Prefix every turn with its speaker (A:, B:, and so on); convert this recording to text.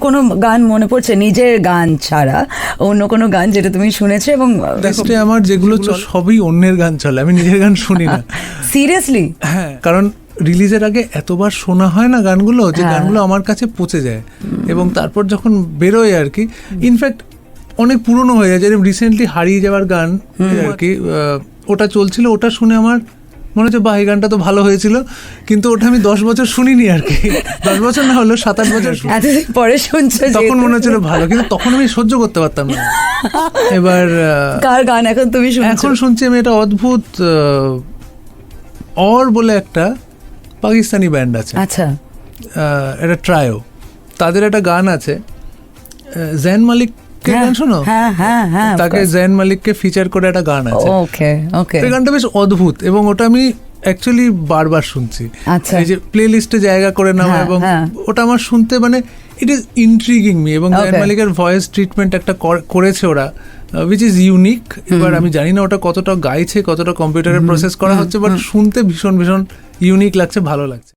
A: কোনো গান মনে পড়ছে নিজের গান ছাড়া অন্য কোনো গান যেটা তুমি শুনেছো? এবং
B: লিস্টে আমার যেগুলো সবই অন্যের গান চলে, আমি নিজের গান শুনি না।
A: সিরিয়াসলি?
B: হ্যাঁ, কারণ রিলিজের আগে এতবার শোনা হয় না গানগুলো, যে গানগুলো আমার কাছে পচে যায় এবং তারপর যখন বেরোয় আর কি, ইনফ্যাক্ট অনেক পুরনো হয়ে যায়। যেরকম রিসেন্টলি হারিয়ে যাওয়ার গান আর কি, ওটা চলছিল, ওটা শুনে আমার মনে হচ্ছে বাহ এই গানটা তো ভালো হয়েছিল, কিন্তু ওটা আমি 10 বছর শুনিনি আর কি। 10 বছর না হলেও 7-8 বছর
A: এতদিন পরে শুনছো,
B: তখন মনে হচ্ছিল ভালো, কিন্তু তখন আমি সহ্য করতে পারতাম না। এবার
A: কার গান এখন তুমি শুনছো?
B: এখন শুনছি আমি এটা অদ্ভুত অর বলে একটা পাকিস্তানি ব্যান্ড আছে,
A: আচ্ছা,
B: এটা ট্রায়ো, তাদের একটা গান আছে জैन মালিক কে গান শোনো?
A: হ্যাঁ হ্যাঁ হ্যাঁ,
B: তাকে জैन মালিককে ফিচার করে একটা গান আছে।
A: ওকে ওকে,
B: এই গানটা বেশ অদ্ভুত এবং ওটা আমি অ্যাকচুয়ালি বারবার শুনছি।
A: আচ্ছা,
B: এই যে প্লে লিস্টে জায়গা করে নেওয়া, এবং ওটা আমার শুনতে মানে ইট ইজ ইন্ট্রিগিং মি, এবং জैन মালিকের ভয়েস ট্রিটমেন্ট একটা করেছে ওরা, উইচ ইজ ইউনিক। এবার আমি জানি না ওটা কতটা গাইছে, কতটা কম্পিউটারে প্রসেস করা হচ্ছে, বাট শুনতে ভীষণ ভীষণ ইউনিক লাগছে, ভালো লাগছে।